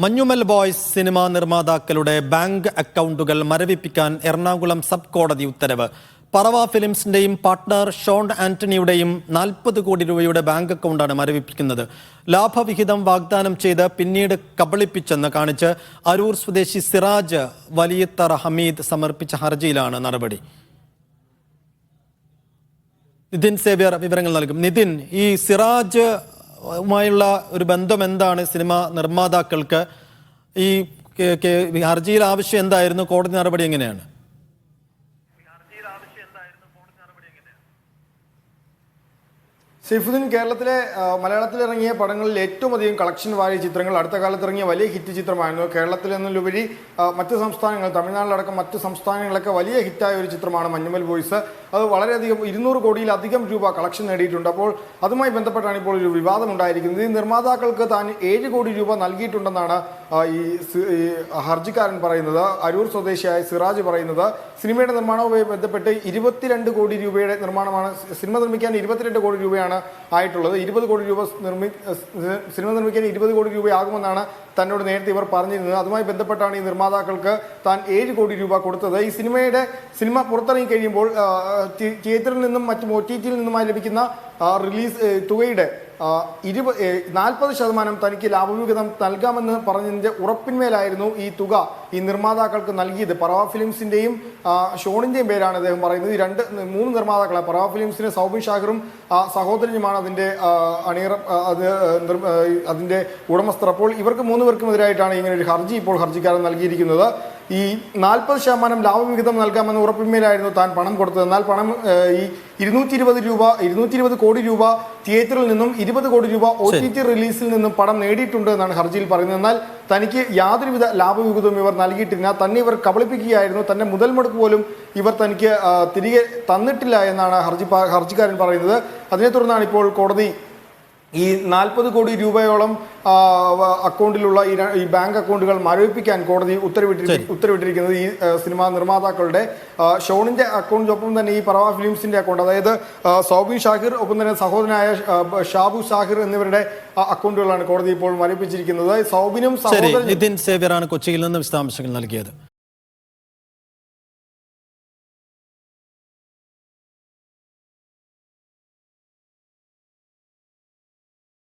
Manjummel boys cinema നിർമ്മാതാക്കളുടെ bank അക്കൗണ്ടുകൾ മരവിപ്പിക്കാൻ Ernakulam sub കോടതി ഉത്തരവ്. പറവ ഫിലിംസിന്റെയും പാർട്ട്ണർ ഷോൺ ആന്റണിയുടെയും 40 കോടി രൂപയുടെ ബാങ്ക് അക്കൗണ്ടാണ് മരവിപ്പിക്കുന്നത്. ലാഭവിഹിതം വാഗ്ദാനം ചെയ്ത് പിന്നീട് കബളിപ്പിച്ചെന്ന് കാണിച്ച് അരൂർ സ്വദേശി സിറാജ് വലിയത്തറ ഹമീദ് സമർപ്പിച്ച ഹർജിയിലാണ് നടപടി. നിതിൻ സേവ്യർ വിവരങ്ങൾ നൽകും. നിതിൻ, ഈ സിറാജ് ുമായുള്ള ഒരു ബന്ധം എന്താണ് സിനിമാ നിർമ്മാതാക്കൾക്ക്? ഈ ഹർജിയിൽ ആവശ്യം എന്തായിരുന്നു? കോടതി നടപടി എങ്ങനെയാണ്? സൈഫുദ്ദീൻ, കേരളത്തിലെ മലയാളത്തിൽ ഇറങ്ങിയ പടങ്ങളിൽ ഏറ്റവും അധികം കളക്ഷൻ വാരിയ ചിത്രങ്ങൾ അടുത്ത കാലത്ത് ഇറങ്ങിയ വലിയ ഹിറ്റ് ചിത്രമായിരുന്നു. കേരളത്തിൽ നിന്നുപരി മറ്റ് സംസ്ഥാനങ്ങൾ, തമിഴ്നാട്ടിലടക്കം മറ്റ് സംസ്ഥാനങ്ങളിലൊക്കെ വലിയ ഹിറ്റായ ഒരു ചിത്രമാണ് മഞ്ഞുമൽ ബോയ്സ്. അത് വളരെയധികം 200 കോടിയിലധികം രൂപ കളക്ഷൻ നേടിയിട്ടുണ്ട്. അപ്പോൾ അതുമായി ബന്ധപ്പെട്ടാണ് ഇപ്പോൾ ഒരു വിവാദം ഉണ്ടായിരിക്കുന്നത്. ഈ നിർമ്മാതാക്കൾക്ക് താൻ 7 കോടി രൂപ നൽകിയിട്ടുണ്ടെന്നാണ് ഈ ഹർജിക്കാരൻ പറയുന്നത്. അരൂർ സ്വദേശിയായ സിറാജ് പറയുന്നത്. സിനിമയുടെ നിർമ്മാണവുമായി ബന്ധപ്പെട്ട് 22 കോടി രൂപയുടെ നിർമ്മാണമാണ്. സിനിമ നിർമ്മിക്കാൻ 22 കോടി രൂപയാണ് ആയിട്ടുള്ളത്. 20 കോടി രൂപ സിനിമ നിർമ്മിക്കാൻ 20 കോടി രൂപയാകുമെന്നാണ് തന്നോട് നേരത്തെ ഇവർ പറഞ്ഞിരുന്നത്. അതുമായി ബന്ധപ്പെട്ടാണ് ഈ നിർമ്മാതാക്കൾക്ക് താൻ 7 കോടി രൂപ കൊടുത്തത്. ഈ സിനിമ പുറത്തിറങ്ങി കഴിയുമ്പോൾ തിയേറ്ററിൽ നിന്നും മറ്റും OTTയിൽ നിന്നുമായി ലഭിക്കുന്ന റിലീസ് തുകയുടെ 40% തനിക്ക് ലാഭവിഹിതം നൽകാമെന്ന് പറഞ്ഞതിന്റെ ഉറപ്പിന്മേലായിരുന്നു ഈ തുക ഈ നിർമ്മാതാക്കൾക്ക് നൽകിയത്. പറവ ഫിലിംസിന്റെയും ഷോണിന്റെയും പേരാണ് അദ്ദേഹം പറയുന്നത്. ഈ 3 നിർമ്മാതാക്കളെ, പറവ ഫിലിംസിന് സൗബിൻ ഷാഹിറും സഹോദരനുമാണ് അതിന്റെ ഉടമസ്ഥർ. അപ്പോൾ ഇവർക്ക് 3 പേർക്കുമെതിരായിട്ടാണ് ഇങ്ങനെ ഒരു ഹർജി ഇപ്പോൾ ഹർജിക്കാരൻ നൽകിയിരിക്കുന്നത്. ഈ 40% ലാഭവിഹിതം നൽകാമെന്ന് ഉറപ്പിന്മേലായിരുന്നു താൻ പണം കൊടുത്തത്. എന്നാൽ പണം ഈ 220 കോടി രൂപ തിയേറ്ററിൽ നിന്നും 20 കോടി രൂപ OTT റിലീസിൽ നിന്നും പണം നേടിയിട്ടുണ്ട് എന്നാണ് ഹർജിയിൽ പറയുന്നത്. എന്നാൽ തനിക്ക് യാതൊരുവിധ ലാഭവിഹിതവും ഇവർ നൽകിയിട്ടില്ല. തന്നെ ഇവർ കബളിപ്പിക്കുകയായിരുന്നു. തന്നെ മുതൽ മുടക്ക് പോലും ഇവർ തനിക്ക് തിരികെ തന്നിട്ടില്ല എന്നാണ് ഹർജിക്കാരൻ പറയുന്നത്. അതിനെ തുടർന്നാണ് ഇപ്പോൾ കോടതി ഈ 40 കോടി രൂപയോളം അക്കൗണ്ടിലുള്ള ഈ ബാങ്ക് അക്കൗണ്ടുകൾ മരവിപ്പിക്കാൻ കോടതി ഉത്തരവിട്ടിരിക്കുന്നത്. ഈ സിനിമാ നിർമ്മാതാക്കളുടെ ഷോണിന്റെ അക്കൗണ്ടിനൊപ്പം തന്നെ ഈ പറവ ഫിലിംസിന്റെ അക്കൗണ്ട്, അതായത് സൗബിൻ ഷാഹിർ, ഒപ്പം തന്നെ സഹോദരനായ ഷാബു ഷാഹിർ എന്നിവരുടെ അക്കൗണ്ടുകളാണ് കോടതി ഇപ്പോൾ മരവിപ്പിച്ചിരിക്കുന്നത്. സൗബിനും നിതിൻ സേവ്യറാണ് കൊച്ചിയിൽ നിന്ന് വിശദാംശങ്ങൾ നൽകിയത്.